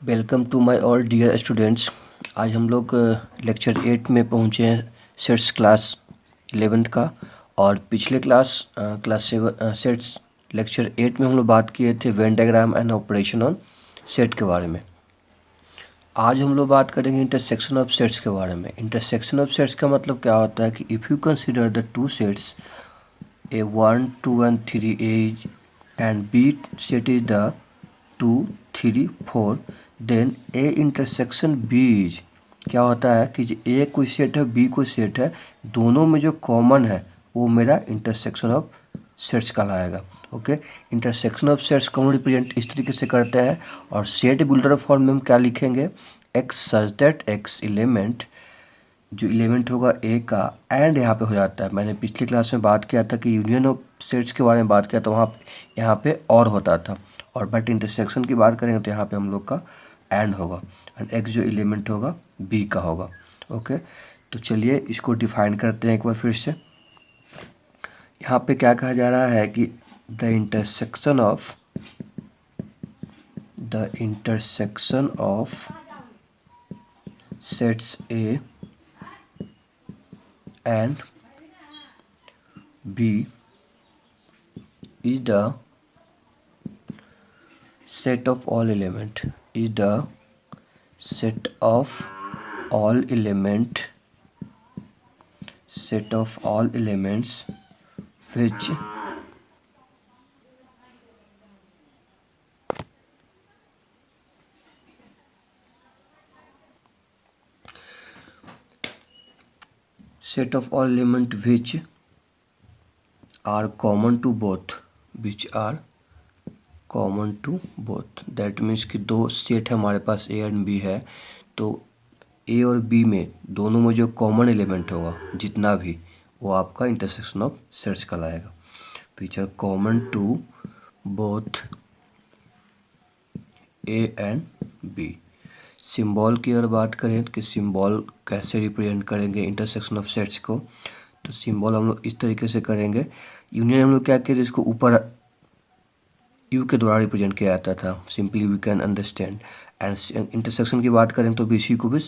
Welcome to my all dear students. आज हम लोग लेक्चर 8 में पहुँचे हैं, सेट्स क्लास 11 का। और पिछले क्लास 7 सेट्स लेक्चर 8 में हम लोग बात किए थे Venn diagram and operation on set के बारे में। आज हम लोग बात करेंगे इंटरसेक्शन ऑफ सेट्स के बारे में। इंटरसेक्शन ऑफ सेट्स का मतलब क्या होता है कि if you consider the two sets A 1, 2 and 3 is and B set is the 2, 3, 4, then A intersection B is क्या होता है कि A कोई सेट है, B कोई सेट है, दोनों में जो कॉमन है वो मेरा इंटरसेक्शन ऑफ सेट्स कहलाएगा। ओके, इंटरसेक्शन ऑफ सेट्स को हम रिप्रेजेंट इस तरीके से करते हैं। और सेट बिल्डर फॉर्म में हम क्या लिखेंगे, x such that x element, जो एलिमेंट होगा ए का एंड यहाँ पे हो जाता है। मैंने पिछली क्लास में बात किया था कि यूनियन ऑफ सेट्स के बारे में बात किया था, वहाँ यहाँ पे और होता था। और बट इंटरसेक्शन की बात करेंगे तो यहाँ पे हम लोग का एंड होगा एंड एक्स जो एलिमेंट होगा बी का होगा। ओके, तो चलिए इसको डिफाइन करते हैं एक बार फिर से। यहाँ पे क्या कहा जा रहा है कि the intersection of sets A and B is the set of all element which are common to both, that means कि दो सेट है हमारे पास ए एंड बी है, तो ए और बी में दोनों में जो कॉमन एलिमेंट होगा जितना भी, वो आपका इंटरसेक्शन ऑफ सेट्स कहलाएगा। Which are common to both A and B. Symbol की अगर बात करें कि सिंबल कैसे रिप्रेजेंट करेंगे इंटरसेक्शन ऑफ सेट्स को, तो सिंबल हम लोग इस तरीके से करेंगे। यूनियन हम लोग क्या किए, इसको ऊपर यू के द्वारा रिप्रेजेंट किया जाता था, simply we can understand. And intersection की बात करें तो बीसी को भी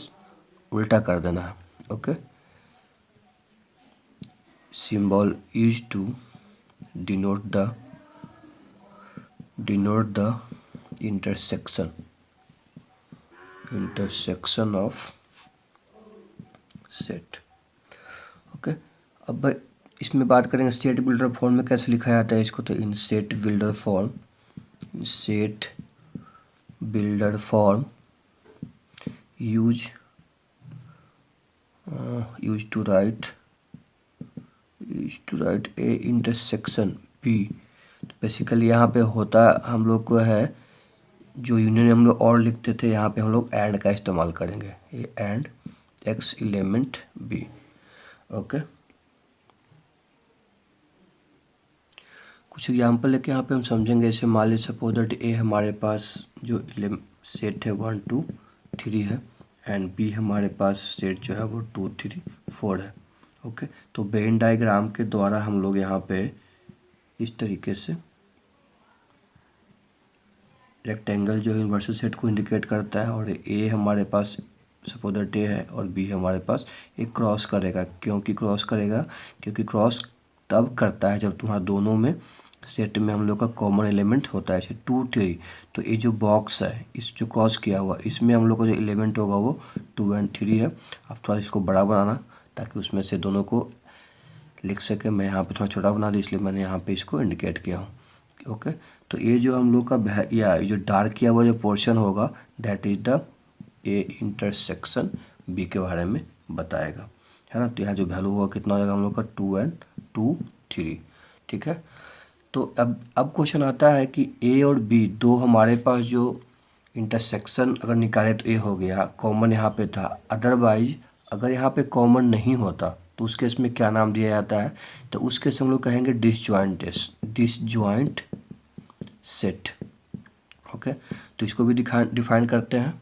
उल्टा कर देना है। Okay, symbol use to denote the intersection of set। Okay, अब इसमें बात करेंगे सेट बिल्डर फॉर्म में कैसे लिखा जाता है इसको। तो in set builder form use to write A intersection B. तो बेसिकली यहाँ पे होता हम लोग को है, जो यूनियन हम लोग और लिखते थे, यहाँ पे हम लोग एंड का इस्तेमाल करेंगे, ये and X element B. Okay, कुछ एग्जांपल लेके यहाँ पे हम समझेंगे। जैसे मान लीजिए सपोज दैट ए हमारे पास जो सेट है 1, 2, 3 है एंड बी हमारे पास सेट जो है वो 2, 3, 4 है। ओके, तो वेन डायग्राम के द्वारा हम लोग यहाँ पे इस तरीके से रेक्टेंगल जो यूनिवर्सल सेट को इंडिकेट करता है, और ए हमारे पास सपोज दैट ए है और बी हमारे पास एक क्रॉस करेगा। क्योंकि क्रॉस करेगा, क्योंकि क्रॉस तब करता है जब तुम्हारा दोनों में सेट में हम लोग का कॉमन एलिमेंट होता है। जैसे 2, 3, तो ये जो बॉक्स है, इस जो क्रॉस किया हुआ, इसमें हम लोग का जो एलिमेंट होगा वो 2 और 3 है। अब थोड़ा इसको बड़ा बनाना ताकि उसमें से दोनों को लिख सके। मैं यहाँ पे थोड़ा छोटा बना दी, इसलिए मैंने यहाँ पे इसको इंडिकेट किया हूँ। ओके, तो ये जो हम लोग का या जो डार्क किया हुआ जो पोर्शन होगा, that is the A intersection B के बारे में बताएगा, है ना। तो यहाँ जो वैल्यू होगा कितना हो जाएगा हम लोग का 2 और 2, 3। ठीक है, तो अब क्वेश्चन आता है कि ए और बी दो हमारे पास जो इंटरसेक्शन अगर निकाले तो ए हो गया, कॉमन यहाँ पे था। अदरवाइज अगर यहाँ पे कॉमन नहीं होता तो उस केस में क्या नाम दिया जाता है, तो उस केस हम लोग कहेंगे डिसजॉइंट सेट। ओके, तो इसको भी डिफाइन करते हैं।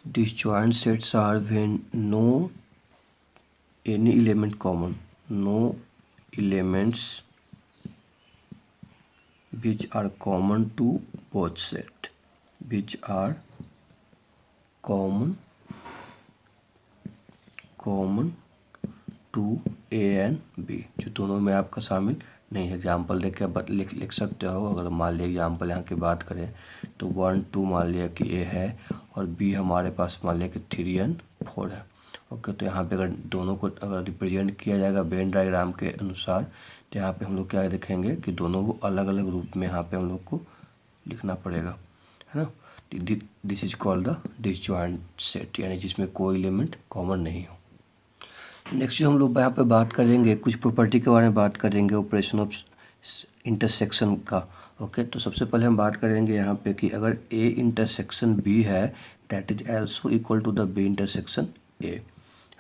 Disjoint sets are when no any element common, no elements which are common to both set, which are common to A and B, जो दोनों में आपका शामिल नहीं है। एग्जाम्पल देख के आप लिख सकते हो। अगर मान लिया एग्जाम्पल यहाँ की बात करें तो 1 2 मान लिया कि ए है और बी हमारे पास मान लिया कि 3 एंड 4 है। ओके, तो यहाँ पे अगर दोनों को अगर रिप्रेजेंट किया जाएगा वेन डायग्राम के अनुसार, तो यहाँ पे हम लोग क्या लिखेंगे कि दोनों को अलग अलग रूप में यहाँ पे हम लोग को लिखना पड़ेगा, है ना। This is called the disjoint set, यानी जिसमें कोई एलिमेंट कॉमन नहीं हो। नेक्स्ट जो हम लोग यहाँ पे बात करेंगे, कुछ प्रॉपर्टी के बारे में बात करेंगे ऑपरेशन ऑफ इंटरसेक्शन का। ओके, तो सबसे पहले हम बात करेंगे यहाँ पे कि अगर ए इंटरसेक्शन बी है, that is also equal to the B intersection A,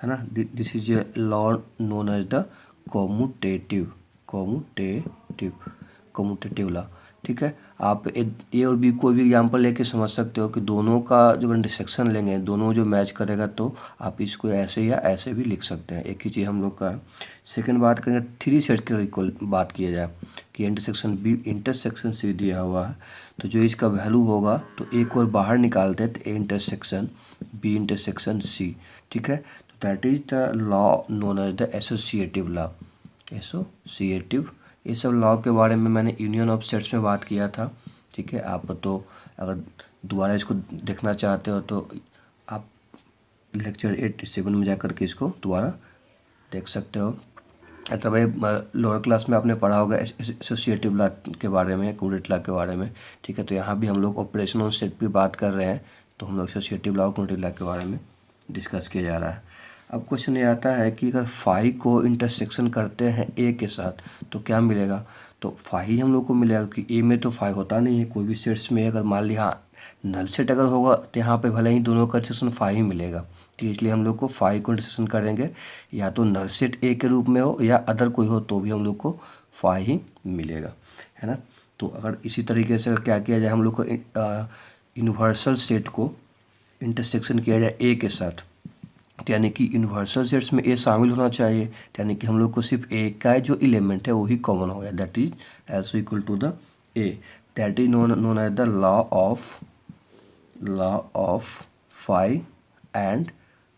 है ना। This is a law known as the commutative law. ठीक है, आप ए और बी कोई भी एग्जांपल लेके समझ सकते हो कि दोनों का जो इंटरसेक्शन लेंगे, दोनों जो मैच करेगा, तो आप इसको ऐसे या ऐसे भी लिख सकते हैं। एक ही चीज़ हम लोग का है। सेकेंड बात करेंगे 3 सेट के इक्वल बात किया जाए कि इंटरसेक्शन सी दिया हुआ है, तो जो इसका वैल्यू होगा तो एक और बाहर निकालते हैं, तो A intersection B intersection C. ठीक है, तो that is the law known as the associative law. ये सब लॉ के बारे में मैंने यूनियन ऑफ सेट्स में बात किया था। ठीक है, आप तो अगर दोबारा इसको देखना चाहते हो तो आप लेक्चर 87 में जाकर के इसको दोबारा देख सकते हो। तो भाई लोअर क्लास में आपने पढ़ा होगा एसोसिएटिव लॉ के बारे में, कॉन्ट्रैक्ट लॉ के बारे में। ठीक है, तो यहाँ भी हम लोग ऑपरेशन ऑन सेट की बात कर रहे हैं, तो हम लोग एसोसिएटिव लॉ और कॉन्ट्रैक्ट लॉ के बारे में डिस्कस किया जा रहा है। अब क्वेश्चन ये आता है कि अगर फाई को इंटरसेक्शन करते हैं ए के साथ तो क्या मिलेगा। तो फाई हम लोग को मिलेगा कि ए में तो फाई होता नहीं है कोई भी सेट्स में। अगर मान लिया नल सेट अगर होगा तो यहाँ पे भले ही दोनों का इंटरसेक्शन फाई ही मिलेगा। तो इसलिए हम लोग को फाई को इंटरसेक्शन करेंगे, या तो नल सेट ए के रूप में हो या अदर कोई हो तो भी हम लोग को फाई ही मिलेगा, है ना। तो अगर इसी तरीके से अगर क्या किया जाए, हम लोग को यूनिवर्सल सेट को इंटरसेक्शन किया जाए ए के साथ, यानी कि यूनिवर्सल सेट्स में ए शामिल होना चाहिए, यानी कि हम लोग को सिर्फ ए का जो एलिमेंट है वही कॉमन हो गया, that is also equal to the A. That is known as the law of phi and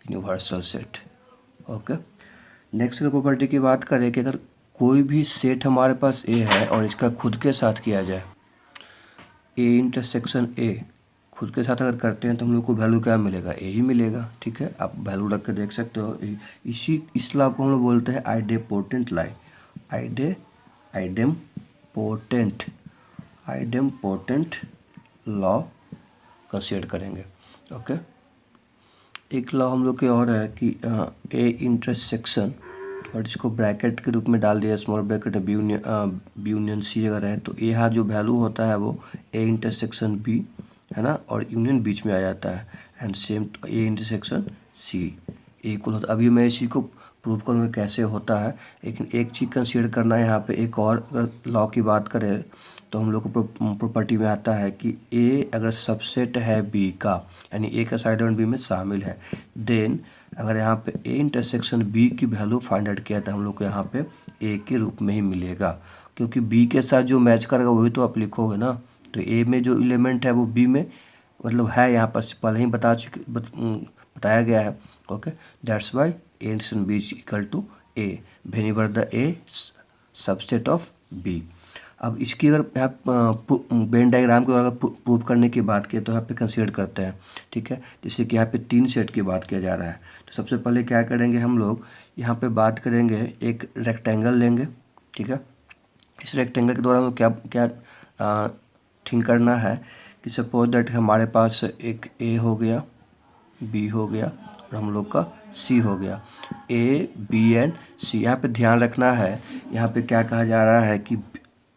universal set. Okay, next की प्रॉपर्टी की बात करें कि अगर कोई भी सेट हमारे पास ए है और इसका खुद के साथ किया जाए, ए इंटरसेक्शन ए खुद के साथ अगर करते हैं तो हम लोग को वैल्यू क्या मिलेगा, ए ही मिलेगा। ठीक है, आप वैल्यू रख के देख सकते हो। इस लॉ को हम लोग बोलते हैं आइडेम्पोटेंट लॉ कंसीडर करेंगे। ओके, एक लॉ हम लोग के और है कि ए इंटरसेक्शन, और इसको ब्रैकेट के रूप में डाल दिया, स्मॉल ब्रैकेट में बी यूनियन सी अगर है, तो ए यहाँ जो वैल्यू होता है वो ए इंटरसेक्शन बी, है ना, और यूनियन बीच में आ जाता है, and same A intersection C इक्वल होता है। अभी मैं इसी को प्रूव करूँगा कैसे होता है, लेकिन एक चीज़ कंसीडर करना है यहाँ पे। एक और अगर लॉ की बात करें तो हम लोग को प्रॉपर्टी में आता है कि ए अगर सबसेट है बी का, यानी ए का साइड एलिमेंट बी में शामिल है, देन अगर यहाँ पे ए इंटरसेक्शन बी की वैल्यू फाइंड आउट किया था, हम लोग को यहाँ पे ए के रूप में ही मिलेगा, क्योंकि बी के साथ जो मैच करेगा वही तो आप लिखोगे ना। तो ए में जो एलिमेंट है वो बी में मतलब है, यहाँ पर पहले ही बताया गया है। Okay, that's why A intersection B is equal to A whenever the A subset of B. अब इसकी अगर यहाँ वेन डायग्राम को अगर प्रूव करने की बात की तो यहाँ पे कंसीडर करते हैं। ठीक है, जैसे कि यहाँ पे 3 सेट की बात किया जा रहा है, तो सबसे पहले क्या करेंगे, हम लोग यहाँ पे बात करेंगे, एक रेक्टेंगल लेंगे। ठीक है, इस रेक्टेंगल के द्वारा हमें क्या थिंक करना है कि सपोज दैट हमारे पास एक ए हो गया, बी हो गया और हम लोग का सी हो गया, ए बी एंड सी। यहाँ पे ध्यान रखना है, यहाँ पे क्या कहा जा रहा है कि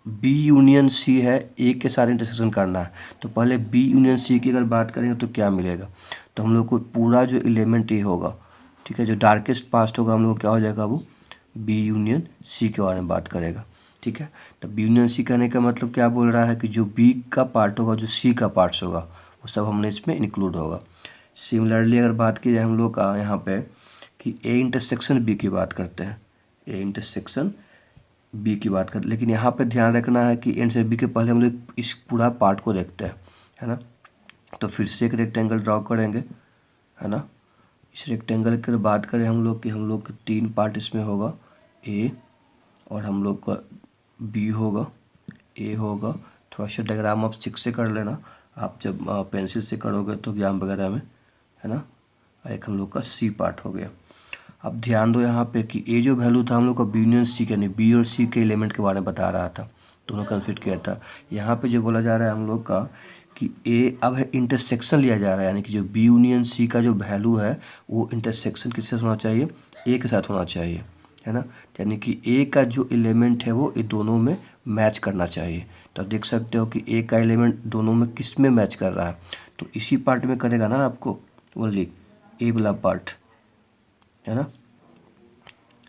बी यूनियन सी है, ए के साथ इंटरसेक्शन करना है। तो पहले बी यूनियन सी की अगर बात करेंगे तो क्या मिलेगा, तो हम लोग को पूरा जो एलिमेंट ए होगा, ठीक है, जो डार्केस्ट पास्ट होगा, हम लोग क्या हो जाएगा, वो बी यूनियन सी के बारे में बात करेगा। ठीक है, तो बी यूनियन सी कहने का मतलब क्या बोल रहा है कि जो बी का पार्ट होगा, जो सी का पार्ट्स होगा, वो सब हमने इसमें इंक्लूड होगा। सिमिलरली अगर बात की जाए हम लोग का यहाँ पे कि ए इंटरसेक्शन बी की बात करते हैं, ए इंटरसेक्शन बी की बात करते, लेकिन यहाँ पे ध्यान रखना है कि ए से बी के पहले हम लोग इस पूरा पार्ट को देखते हैं, है ना। तो फिर से एक रेक्टेंगल ड्रॉ करेंगे। है ना। इस रेक्टेंगल की बात करें हम लोग कि हम लोग के 3 पार्ट इसमें होगा, ए और हम लोग का बी होगा, ए होगा। थोड़ा सा डायग्राम आप ठीक से कर लेना, आप जब पेंसिल से करोगे तो एग्जाम वगैरह में, है ना। एक हम लोग का सी पार्ट हो गया। अब ध्यान दो यहाँ पे कि ए जो वैल्यू था हम लोग का बी यूनियन सी यानी बी और सी के एलिमेंट के बारे में बता रहा था, दोनों कंसिडर किया था। यहाँ पे जो बोला जा रहा है हम लोग का कि ए अब है इंटरसेक्शन लिया जा रहा है, यानी कि जो बी यूनियन सी का जो वैल्यू है वो इंटरसेक्शन किससे होना चाहिए, ए के साथ होना चाहिए, है ना। यानी कि ए का जो एलिमेंट है वो ये दोनों में मैच करना चाहिए। तो आप देख सकते हो कि ए का एलिमेंट दोनों में किस में मैच कर रहा है, तो इसी पार्ट में करेगा ना आपको ओनली ए वाला पार्ट, है ना।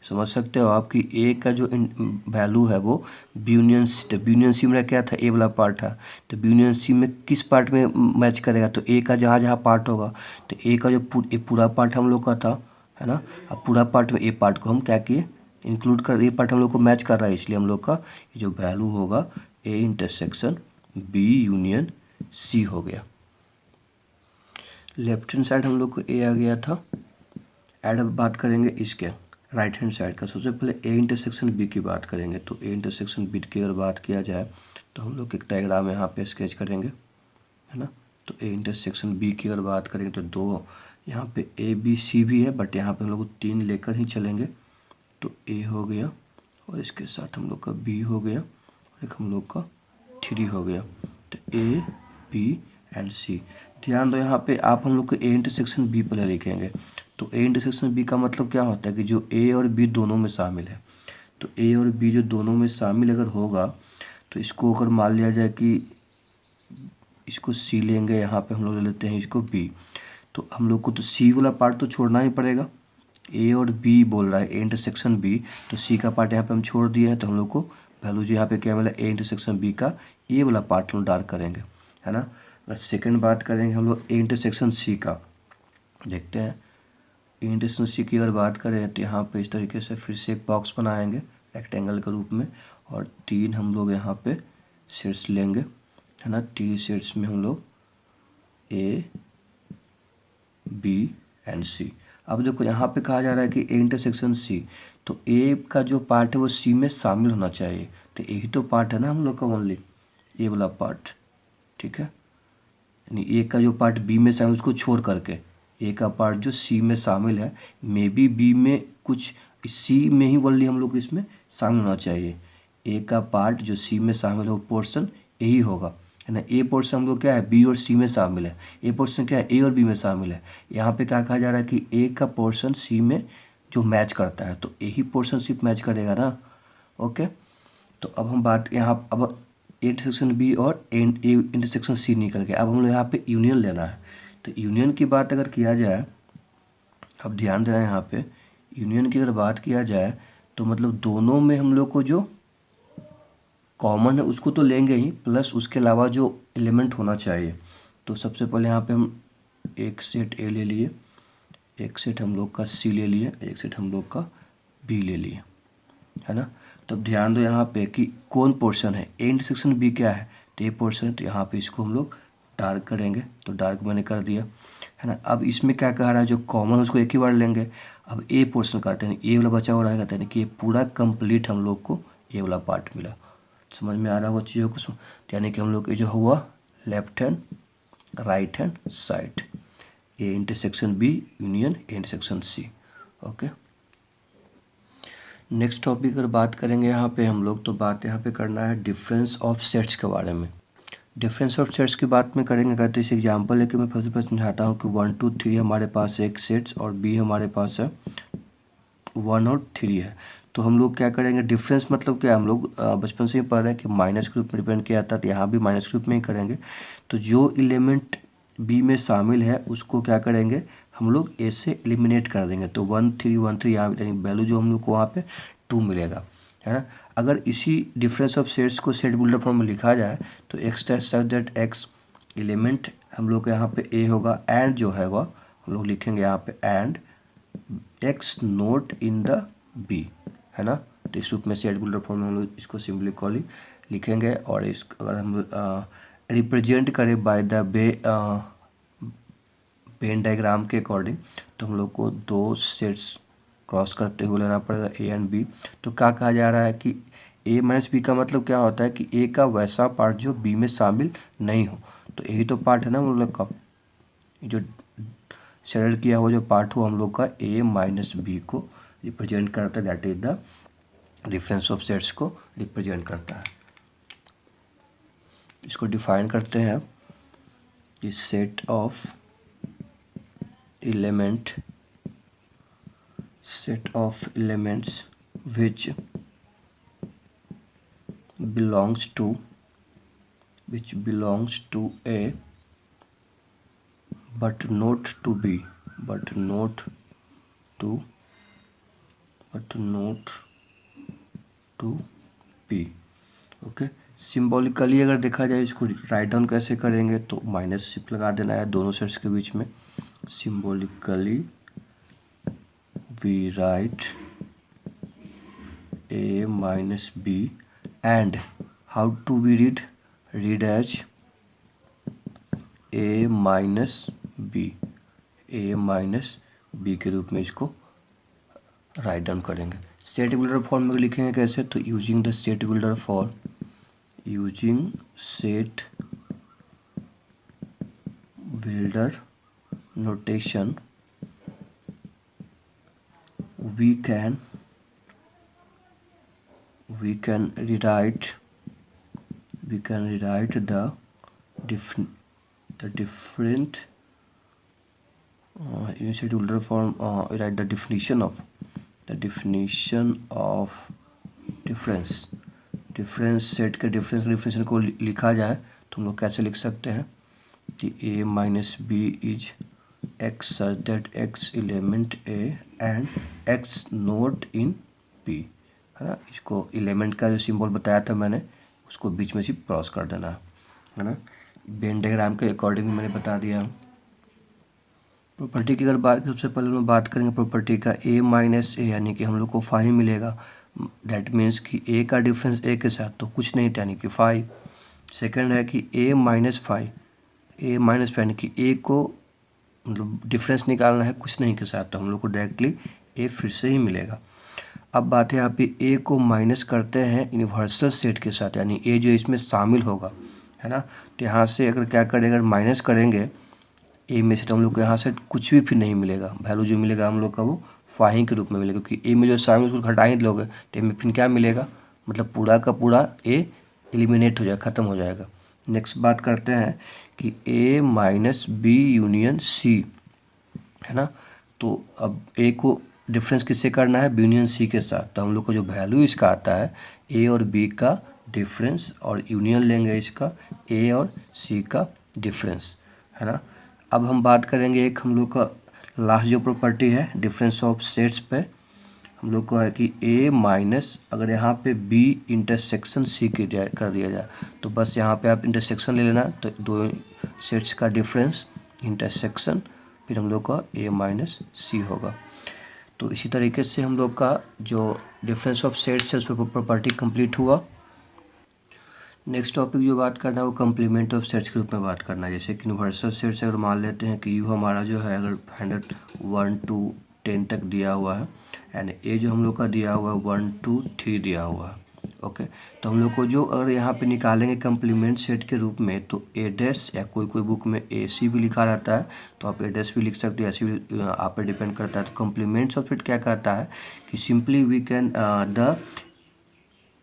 समझ सकते हो आप कि ए का जो वैल्यू है वो बी यूनियन सी, तो बी यूनियन सी में क्या था, ए वाला पार्ट था, तो बी यूनियन सी में किस पार्ट में मैच करेगा, तो ए का जहाँ जहाँ पार्ट होगा, तो ए का जो पूरा पार्ट हम लोग का था, है ना। अब पूरा पार्ट में ए पार्ट को हम क्या किए, इंक्लूड कर, ए पार्ट हम लोग को मैच कर रहा है, इसलिए हम लोग का ये जो वैल्यू होगा A intersection B union C हो गया। लेफ्ट हैंड साइड हम लोग को ए आ गया था। ऐड अब बात करेंगे इसके राइट हैंड साइड का। सबसे पहले ए इंटरसेक्शन बी की बात करेंगे, तो ए इंटरसेक्शन बी की अगर बात किया जाए तो हम लोग एक डायग्राम यहाँ पे स्केच करेंगे, है ना। तो ए इंटरसेक्शन बी की अगर बात करेंगे तो दो यहाँ पे ए बी सी भी है, बट यहाँ पे हम लोग 3 लेकर ही चलेंगे। तो ए हो गया और इसके साथ हम लोग का बी हो गया और एक हम लोग का 3 हो गया। तो ए बी एंड सी। ध्यान दो यहाँ पे आप हम लोग को ए इंटरसेक्शन बी पहले लिखेंगे। तो ए इंटरसेक्शन बी का मतलब क्या होता है कि जो ए और बी दोनों में शामिल है। तो ए और बी जो दोनों में शामिल अगर होगा तो इसको अगर मान लिया जाए कि इसको सी लेंगे, यहाँ पे हम लोग ले लेते हैं इसको बी, तो हम लोग को तो सी वाला पार्ट तो छोड़ना ही पड़ेगा। ए और बी बोल रहा है ए इंटरसेक्शन बी, तो सी का पार्ट यहाँ पे हम छोड़ दिए हैं, तो हम लोग को वैल्यू जो यहाँ पे क्या मिला, ए इंटरसेक्शन बी का ए वाला पार्ट हम लोग डार्क करेंगे, है ना। अगर सेकेंड बात करेंगे हम लोग ए इंटरसेक्शन सी का, देखते हैं ए इंटरसेक्शन सी की अगर बात करें तो यहाँ पे इस तरीके से फिर से एक बॉक्स बनाएंगे रेक्टेंगल के रूप में, और 3 हम लोग यहाँ पे शेड्स लेंगे, है ना। 3 शेड्स में हम लोग ए बी एंड सी। अब देखो यहाँ पे कहा जा रहा है कि ए इंटरसेक्शन सी, तो ए का जो पार्ट है वो सी में शामिल होना चाहिए, तो यही तो पार्ट है ना हम लोग का ओनली ए वाला पार्ट, ठीक है। यानी ए का जो पार्ट बी में शामिल उसको छोड़ करके ए का पार्ट जो सी में शामिल है, मे बी बी में कुछ सी में ही ओनली हम लोग इसमें शामिल होना चाहिए। ए का पार्ट जो सी में शामिल हो पोर्शन यही होगा, है ना। ए पोर्शन हम लोग क्या है, बी और सी में शामिल है, ए पोर्शन क्या है, ए और बी में शामिल है। यहाँ पे क्या कहा जा रहा है कि ए का पोर्शन सी में जो मैच करता है, तो यही पोर्शन सिर्फ मैच करेगा ना, ओके। तो अब हम बात यहाँ अब ए इंटरसेक्शन बी और ए इंटरसेक्शन सी निकल गया। अब हम लोग यहाँ पे यूनियन लेना है, तो यूनियन की बात अगर किया जाए, अब ध्यान देना यहाँ पे यूनियन की अगर बात किया जाए तो मतलब दोनों में हम लोग को जो कॉमन है उसको तो लेंगे ही, प्लस उसके अलावा जो एलिमेंट होना चाहिए। तो सबसे पहले यहाँ पे हम एक सेट ए ले लिए, एक सेट हम लोग का सी ले लिए, एक सेट हम लोग का बी ले लिए, है ना। तब ध्यान दो यहाँ पे कि कौन पोर्शन है, ए इंटरसेक्शन बी क्या है, तो ए पोर्शन है, तो यहाँ पे इसको हम लोग डार्क करेंगे, तो डार्क मैंने कर दिया, है ना। अब इसमें क्या कह रहा है, जो कॉमन है उसको एक ही बार लेंगे। अब ए पोर्शन करते हैं, ए वाला बचा हुआ रहेगा, यानी कि ये पूरा कंप्लीट हम लोग को ए वाला पार्ट मिला। समझ में आ रहा हुआ चीज़ों को, यानी कि हम लोग ये जो हुआ left hand right hand side, A intersection B union A intersection C, okay. Next topic अगर बात करेंगे यहाँ पे हम लोग, तो बात यहाँ पे करना है डिफरेंस ऑफ सेट्स के बारे में। डिफरेंस ऑफ सेट्स की बात में करेंगे अगर, तो इस एग्जांपल लेके मैं सबसे पहले समझाता हूँ कि 1 2 3 हमारे पास एक सेट्स और बी हमारे पास है 1 और 3 है। तो हम लोग क्या करेंगे, डिफरेंस मतलब क्या, हम लोग बचपन से ही पढ़ रहे हैं कि माइनस के रूप में रिप्रेजेंट किया जाता है, तो यहाँ भी माइनस के रूप में ही करेंगे। तो जो एलिमेंट बी में शामिल है उसको क्या करेंगे, हम लोग ए से एलिमिनेट कर देंगे। तो 1 3 1 3 यहाँ यानी वैल्यू जो हम लोग को वहाँ पे 2 मिलेगा, है ना। अगर इसी डिफरेंस ऑफ सेट्स को सेट बिल्डर फॉर्म में लिखा जाए तो x such that x element हम लोग का यहाँ पे ए होगा, एंड जो है वह हम लोग लिखेंगे यहाँ पे and X not in the B, है ना। तो इस रूप में सेट बिल्डर फॉर्म में हम लोग इसको सिंपली लिखेंगे। और इस अगर हम रिप्रेजेंट करें बाय द वेन डायग्राम के अकॉर्डिंग तो हम लोग को दो सेट्स क्रॉस करते हुए लेना पड़ेगा ए एंड बी। तो क्या कहा जा रहा है कि ए माइनस बी का मतलब क्या होता है कि ए का वैसा पार्ट जो बी में शामिल नहीं हो। तो यही तो पार्ट है ना हम लोग का, जो शेयर किया हुआ जो पार्ट हो हम लोग का ए माइनस बी को रिप्रेजेंट करता है, that is the difference of sets को रिप्रेजेंट करता है। इसको डिफाइन करते हैं कि set of elements which belongs to A but not to B, okay. Symbolically अगर देखा जाए इसको राइट डाउन कैसे करेंगे तो माइनस सिर्फ लगा देना है दोनों सेट्स के बीच में। Symbolically we write A minus B and how to be read as A minus B के रूप में इसको राइट डाउन करेंगे। सेट बिल्डर फॉर्म में लिखेंगे कैसे, तो using the set builder notation we can rewrite the different in set builder form, write the definition of difference set के डिफरेंस को लिखा जाए तो हम लोग कैसे लिख सकते हैं कि a minus B is x such that x element a and x not in p, है ना। इसको एलिमेंट का जो सिंबल बताया था मैंने उसको बीच में से क्रॉस कर देना है ना। वेन डायग्राम के अकॉर्डिंग मैंने बता दिया। प्रॉपर्टी की अगर बात सबसे पहले हम बात करेंगे प्रॉपर्टी का a माइनस ए, यानी कि हम लोग को 5 मिलेगा। दैट मीन्स कि a का डिफरेंस a के साथ तो कुछ नहीं था यानी कि 5। सेकंड है कि a माइनस 5 यानी कि a को मतलब डिफरेंस निकालना है कुछ नहीं के साथ तो हम लोग को डायरेक्टली a फिर से ही मिलेगा। अब बात है यहाँ पे a को माइनस करते हैं यूनिवर्सल सेट के साथ, यानी a जो इसमें शामिल होगा, है ना। तो यहाँ से अगर क्या करेंगे, अगर माइनस करेंगे a में से तो हम लोग को यहाँ से कुछ भी फिर नहीं मिलेगा। वैल्यू जो मिलेगा हम लोग का वो 5 के रूप में मिलेगा, क्योंकि a में जो शामिल उसको घटा ही लोगे तो a में फिर क्या मिलेगा, मतलब पूरा का पूरा a एलिमिनेट हो जाएगा, ख़त्म हो जाएगा। नेक्स्ट बात करते हैं कि a minus B union C, है ना। तो अब a को डिफरेंस किससे करना है, बी यूनियन सी के साथ। तो हम लोग को जो वैल्यू इसका आता है a और b का डिफरेंस और यूनियन लेंगे इसका a और c का डिफरेंस, है ना। अब हम बात करेंगे एक हम लोग का लास्ट जो प्रॉपर्टी है डिफरेंस ऑफ सेट्स पे, हम लोग को है कि a माइनस अगर यहाँ पे b इंटरसेक्शन c कर दिया जाए तो बस यहाँ पे आप इंटरसेक्शन ले लेना, तो दो सेट्स का डिफरेंस इंटरसेक्शन फिर हम लोग का a माइनस सी होगा। तो इसी तरीके से हम लोग का जो डिफरेंस ऑफ सेट्स है उस पर प्रॉपर्टी कंप्लीट हुआ। नेक्स्ट टॉपिक जो बात करना है वो कम्प्लीमेंट ऑफ सेट्स के रूप में बात करना है। जैसे कि यूनिवर्सल सेट्स अगर मान लेते हैं कि यू हमारा जो है अगर 100 to 10 तक दिया हुआ है एंड ए जो हम लोग का दिया हुआ है 1 to 3 दिया हुआ है, ओके। तो हम लोग को जो अगर यहाँ पे निकालेंगे कम्प्लीमेंट सेट के रूप में तो ए डैश या कोई बुक में ए सी भी लिखा रहता है तो आप ए डैश भी लिख सकते हो, ऐसे भी आप पे डिपेंड करता है। तो कम्प्लीमेंट्स ऑफ सेट क्या कहता है कि simply we can the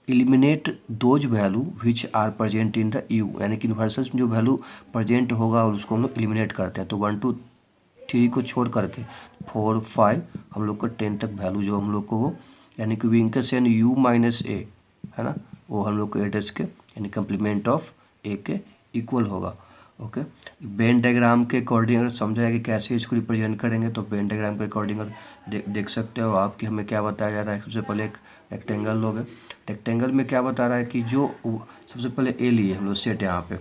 eliminate those value which are present in the U, यानी कि यूनिवर्सल जो वैल्यू प्रेजेंट होगा और उसको हम लोग एलिमिनेट करते हैं। तो 1 to 3 को छोड़ करके 4 5 हम लोग को 10 तक वैल्यू जो हम लोग को वो यानी कि विंकस एंड यू माइनस ए, है ना, वो हम लोग को एड्रेस के यानी कम्प्लीमेंट ऑफ ए के इक्वल होगा, ओके। वेन डायग्राम के अकॉर्डिंग अगर समझा जाए कि कैसे इसको रिप्रेजेंट करेंगे तो वेन डायग्राम के अकॉर्डिंग देख सकते हो आप कि हमें क्या बताया जा रहा है। सबसे पहले एक रेक्टेंगल लोगे, रेक्टेंगल में क्या बता रहा है कि जो सबसे पहले ए लिए हम लोग सेट यहाँ पे,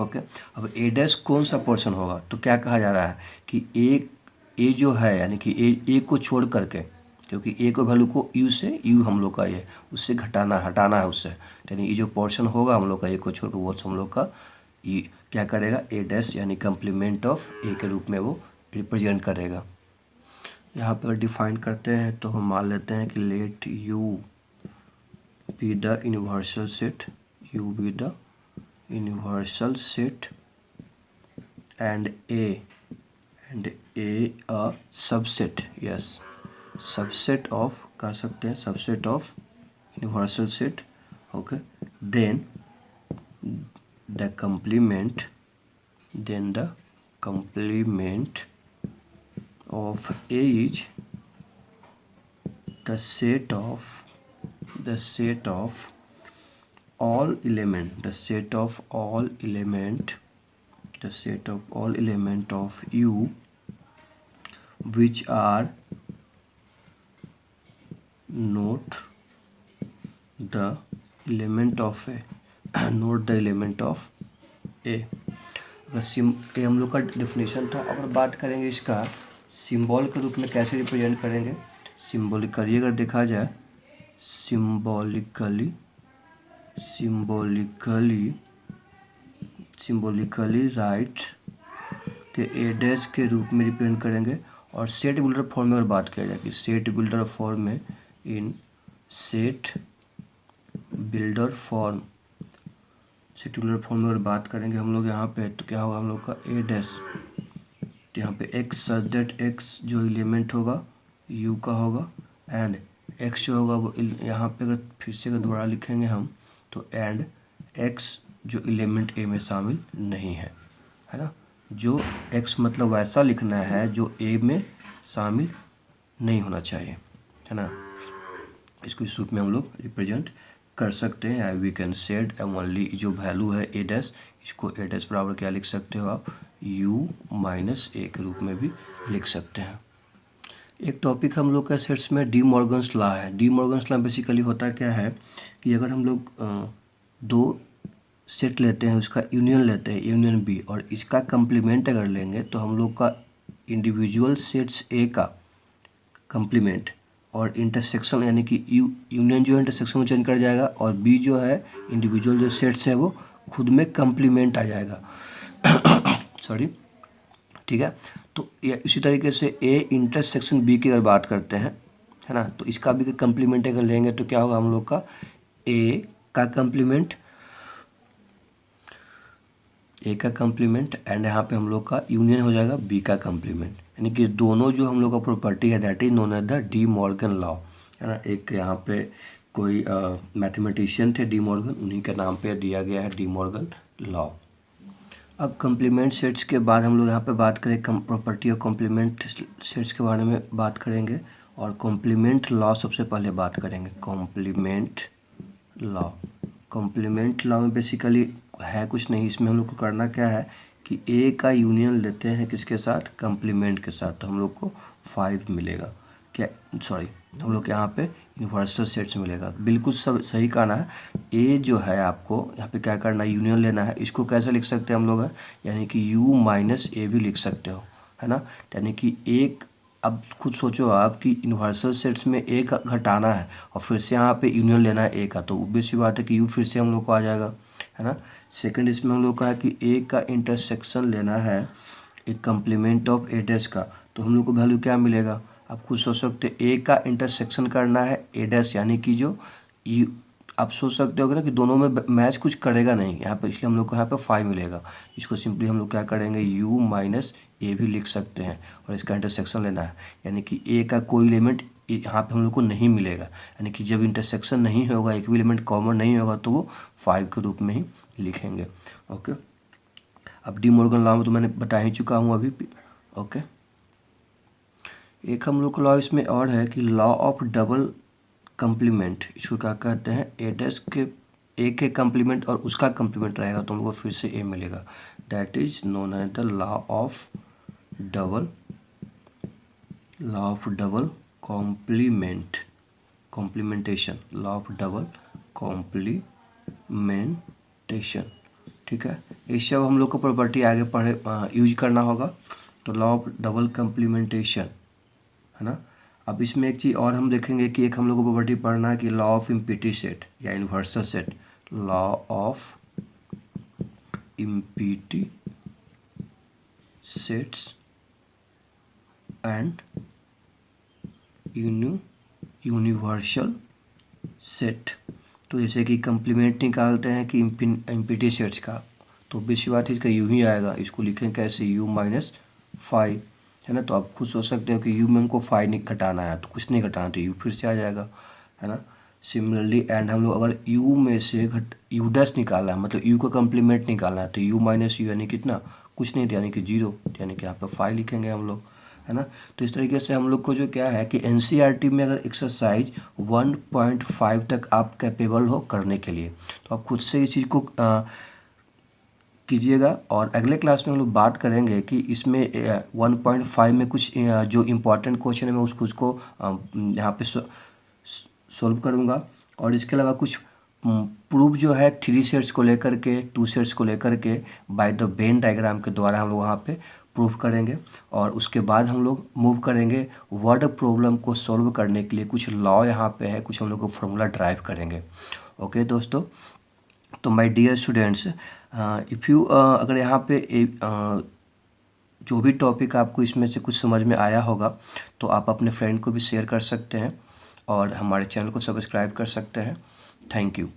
ओके। अब ए डैश कौन सा पोर्शन होगा तो क्या कहा जा रहा है कि ए जो है यानी कि ए को छोड़ करके, क्योंकि ए को वैल्यू को यू से यू हम लोग का ये उससे हटाना है उससे, यानी ये जो पोर्शन होगा हम लोग का ए को छोड़ कर वो हम लोग का ये क्या करेगा, ए डैश यानी कंप्लीमेंट ऑफ ए के रूप में वो रिप्रेजेंट करेगा। यहाँ पर डिफाइन करते हैं तो हम मान लेते हैं कि let U be the universal set, U be the universal set and A uh subset, yes subset of कह सकते हैं, subset of universal set, okay. Then the complement of A is the set of all element of U which are not the element of A अगर ये हम लोग का definition था। अगर बात करेंगे इसका सिंबल के रूप में कैसे रिप्रेजेंट करेंगे, सिंबॉलिकली अगर देखा जाए, सिंबॉलिकली राइट के ए डैश के रूप में रिप्रेजेंट करेंगे। और सेट बिल्डर फॉर्म में अगर बात किया जाए कि सेट बिल्डर फॉर्म में, इन सेट बिल्डर फॉर्म में अगर बात करेंगे हम लोग यहाँ पे, तो क्या होगा हम लोग का ए डैश, तो यहाँ पे एक्स सच दैट एक्स जो एलिमेंट होगा यू का होगा, एंड एक्स जो होगा वो यहाँ पे अगर फिर से अगर दोबारा लिखेंगे हम तो एंड एक्स जो एलिमेंट ए में शामिल नहीं है ना। जो एक्स मतलब वैसा लिखना है जो ए में शामिल नहीं होना चाहिए, है ना। इसको इस रूप में हम लोग रिप्रेजेंट कर सकते हैं। वी कैन सेट ओनली जो वैल्यू है ए डैश, इसको ए डैश बराबर क्या लिख सकते हो आप, यू माइनस ए के रूप में भी लिख सकते हैं। एक टॉपिक हम लोग का सेट्स में डी मॉर्गन्स लॉ है। डी मॉर्गन्स लॉ बेसिकली होता क्या है कि अगर हम लोग दो सेट लेते हैं, उसका यूनियन लेते हैं, यूनियन बी, और इसका कंप्लीमेंट अगर लेंगे तो हम लोग का इंडिविजुअल सेट्स ए का कंप्लीमेंट और इंटरसेक्शन यानी कि यूनियन जो है इंटरसेक्शन को चेंज कर जाएगा, और बी जो है इंडिविजुअल जो सेट्स है वो खुद में कंप्लीमेंट आ जाएगा सॉरी, ठीक है। तो इसी तरीके से ए इंटरसेक्शन बी की अगर बात करते हैं, है ना, तो इसका भी कंप्लीमेंट अगर लेंगे तो क्या होगा हम लोग का ए का कंप्लीमेंट एंड यहाँ पे हम लोग का यूनियन हो जाएगा बी का कंप्लीमेंट, यानी कि दोनों जो हम लोग का प्रॉपर्टी है that is known as the De Morgan law, है ना। एक यहाँ पे कोई मैथमेटिशियन थे डी मॉर्गन, उन्हीं के नाम पे दिया गया है डी मॉर्गन लॉ। अब कॉम्प्लीमेंट सेट्स के बाद हम लोग यहाँ पे बात करें प्रॉपर्टी और कॉम्प्लीमेंट सेट्स के बारे में बात करेंगे, और कॉम्प्लीमेंट लॉ सबसे पहले बात करेंगे। कॉम्प्लीमेंट लॉ में बेसिकली है कुछ नहीं, इसमें हम लोग को करना क्या है कि ए का यूनियन लेते हैं किसके साथ, कंप्लीमेंट के साथ, तो हम लोग को 5 मिलेगा, क्या सॉरी हम लोग यहाँ पे यूनिवर्सल सेट्स मिलेगा। बिल्कुल सब सही कहना है। ए जो है आपको यहाँ पे क्या करना है, यूनियन लेना है। इसको कैसे लिख सकते हैं हम लोग, यानी कि यू माइनस ए भी लिख सकते हो, है ना। यानी कि एक, अब खुद सोचो आप कि यूनिवर्सल सेट्स में ए का घटाना है और फिर से यहाँ पे यूनियन लेना है ए का, तो ऑब्वियस सी बात है कि यू फिर से हम लोग को आ जाएगा, है ना। सेकंड इसमें हम लोग का है कि ए का इंटरसेक्शन लेना है एक कंप्लीमेंट ऑफ ए डैश का, तो हम लोग को वैल्यू क्या मिलेगा, आप खुद सोच सकते हो। ए का इंटरसेक्शन करना है ए डैश, यानी कि जो यू, आप सोच सकते हो ना कि दोनों में मैच कुछ करेगा नहीं यहाँ पे, इसलिए हम लोग को यहाँ पे 5 मिलेगा। इसको सिंपली हम लोग क्या करेंगे, यू माइनस ए भी लिख सकते हैं, और इसका इंटरसेक्शन लेना है, यानी कि ए का कोई एलिमेंट यहाँ पे हम लोग को नहीं मिलेगा, यानी कि जब इंटरसेक्शन नहीं होगा, एक भी एलिमेंट कॉमन नहीं होगा, तो वो 5 के रूप में ही लिखेंगे, ओके। अब डी मॉर्गन लॉ में तो मैंने बता ही चुका हूँ अभी, ओके। एक हम लोग का लॉ इसमें और है कि लॉ ऑफ डबल कंप्लीमेंट, इसको क्या कहते हैं, ए डैश के ए के कंप्लीमेंट और उसका कंप्लीमेंट रहेगा तो हम लोग को फिर से ए मिलेगा, that is known as the law of double complementation, law of double complementation, ठीक है। इस सब हम लोग को प्रॉपर्टी आगे पढ़े यूज करना होगा, तो लॉ ऑफ डबल कॉम्प्लीमेंटेशन, है ना। अब इसमें एक चीज़ और हम देखेंगे कि एक हम लोग को प्रॉपर्टी पढ़ना है कि लॉ ऑफ इम्पिटी सेट या universal set, law of empty sets and universal set. तो जैसे कि कंप्लीमेंट निकालते हैं कि एम्प्टी सेट्स का, तो बेसिक बात है इसका यू ही आएगा। इसको लिखें कैसे, u माइनस फाइव, है ना। तो आप खुद सोच सकते हो कि u में हमको फाइव नहीं घटाना है, तो कुछ नहीं घटाना, तो u फिर से आ जाएगा, है ना। सिमिलरली एंड हम लोग अगर u में से u डैश निकालना है, मतलब u का कंप्लीमेंट निकालना है, तो u माइनस यू यानी कितना, कुछ नहीं, यानी कि जीरो, यानी कि यहाँ पर फाइव लिखेंगे हम लोग, है ना। तो इस तरीके से हम लोग को जो क्या है कि एनसीईआरटी में अगर एक्सरसाइज 1.5 तक आप कैपेबल हो करने के लिए, तो आप खुद से इस चीज़ को कीजिएगा। और अगले क्लास में हम लोग बात करेंगे कि इसमें 1.5 में कुछ जो इम्पोर्टेंट क्वेश्चन है मैं उसको यहाँ पे सॉल्व करूँगा। और इसके अलावा कुछ प्रूफ जो है 3 सेट्स को लेकर के 2 सेट्स को लेकर के बाय द वेन डायग्राम के द्वारा हम लोग वहाँ पे प्रूफ करेंगे। और उसके बाद हम लोग मूव करेंगे वर्ड प्रॉब्लम को सॉल्व करने के लिए। कुछ लॉ यहाँ पे है, कुछ हम लोग को फॉर्मूला ड्राइव करेंगे। ओके दोस्तों, तो my dear students, if you अगर यहाँ पे जो भी टॉपिक आपको इसमें से कुछ समझ में आया होगा तो आप अपने फ्रेंड को भी शेयर कर सकते हैं और हमारे चैनल को सब्सक्राइब कर सकते हैं। Thank you.